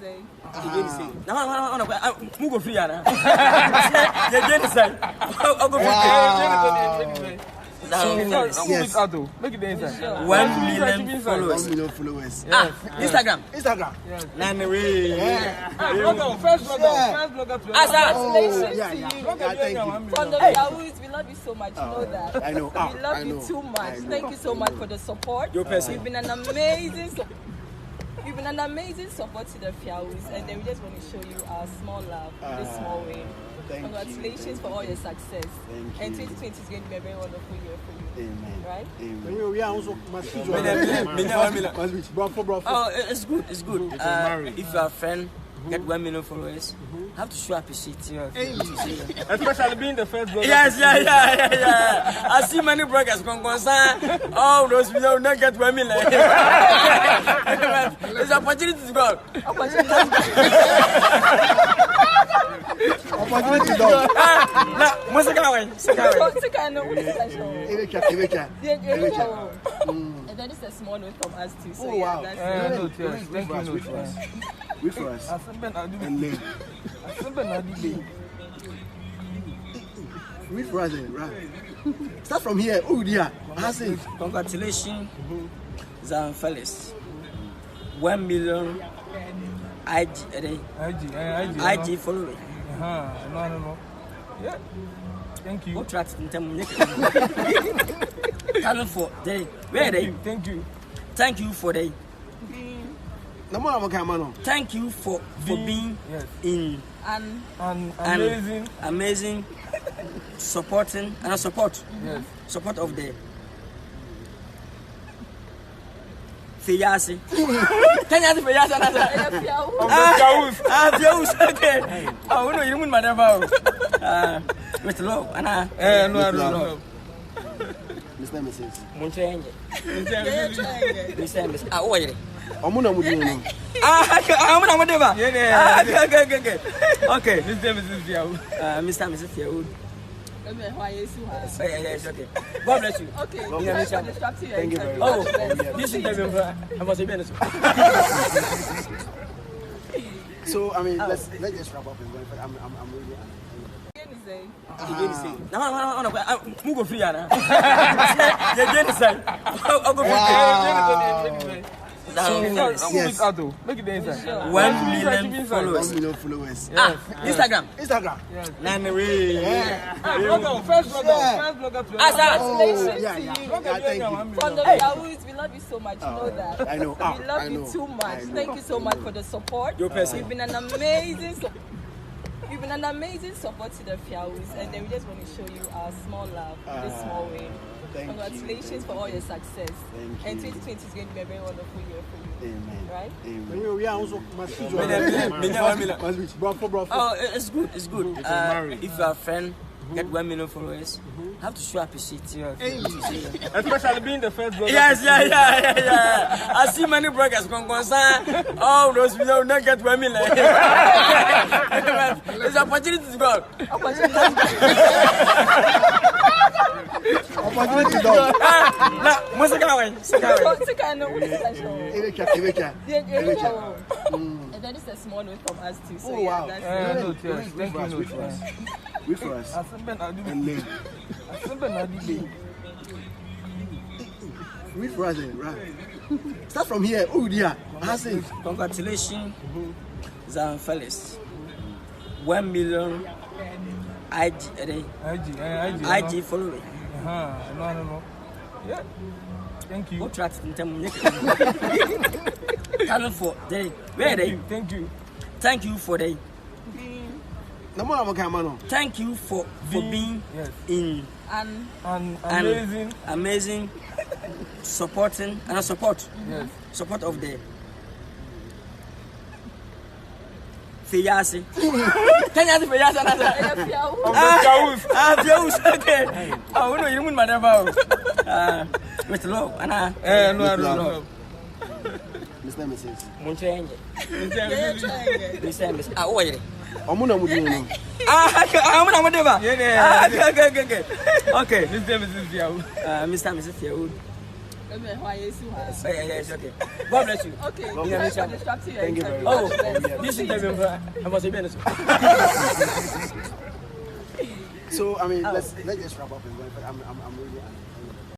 say? No, move go free, Anna. You're say. I'll go free. Yes. Make it the inside. 1 million followers. 1 million followers. Ah, Instagram. Instagram. First blogger to Congratulations yeah, to yeah. you. Thank you. From the Yahoo's, we love you so much. You know that. I know. We love you too much. Thank you so much for the support. Your person. You've been an amazing support to the Fiaus, and then we just want to show you our small love in this small way. Congratulations for all your success. Thank And you. 2020 is going to be a very wonderful year for you. Amen. Right? Amen. We are also must be Oh, it's good. It's good. If you are a friend, get 1 million followers. Have to show appreciation. especially being the first blogger. Yes, yeah. I see many bloggers concern. Oh, those people not get 1 million. It's an opportunity to go. Opportunity dog. No, what's the guy? And then it's a small note from us too. So Oh, wow. that's Thank you. Wait for us. And then wait for us then, right? Start from here. Oh dear. I say Congratulations, Zan Felix. 1 million IG followers. No. Yeah. Thank you. What tracks in terms of talent for day? Where they? Thank you. Thank you for day. no more I'm coming. Thank you for being in and amazing supporting and support of the Fiyasi. Can you have Fiyasi? Fiyaus. Okay. Oh no, you don't matter about. Mr. Love, Anna. No. Mr. Mrs. Munchenge. Mr. Ah, wait. Omuna mudino. I'm not whatever. Okay. Mr. and Mrs. Fiyaud. Yes, okay. God bless you. okay. Yeah, Sorry for disrupting your Thank you very interview. Oh, this interview, I must be honest. So I mean, let's just wrap up and go. I'm really. No, move go free, Anna. You're say. I'll go free. Yes. Make it the inside. 1 million followers. 1 million followers. Instagram. Instagram. First blogger to Congratulations yeah. to you. Thank you. From the Yahoo's, we love you so much. You know that. I know. We love you too much. Thank you so much for the support. Your person. You've been an amazing support to the Fiaus, and then we just want to show you our small love in this small way. Congratulations for all your success. And 2020 is going to be a very wonderful year for you. Amen. Right? Amen. We are also must be Oh, it's good. It's good. If you are a friend, get 1 million followers. Have to show appreciation. especially being the first blogger. Yes, yeah. I see many bloggers concern. Oh, those people not get 1 million. It's an opportunity to go. Opportunity dog. No, what's the guy? And then it's a small note from us too. So Oh, wow. that's Thank you. Wait for us. And then wait for us then, right? Start from here. Oh dear. I say Congratulations, Zan Felix. 1 million IG followers. No. Yeah. Thank you. What tracks in terms of talent for day? Where they? Thank you. Thank you for day. no more I'm coming. Thank you for being in and amazing supporting and support of the Fiyasi. Can you have Fiyasi? Fiyaus. Okay. Oh no, you don't matter about. Mr. Love, Anna. No. Mr. Mrs. Munchenge. Mr. Ah, wait. Omuna mudino. I'm not whatever. Okay. Mr. and Mrs. Mr. and Mrs. Fiyaud. Yes, okay. God bless you. Okay, Yeah, thanks for distracting you. Thank you very Oh, much. this interview, I must be honest. So I mean, let's just wrap up and go. But I'm really.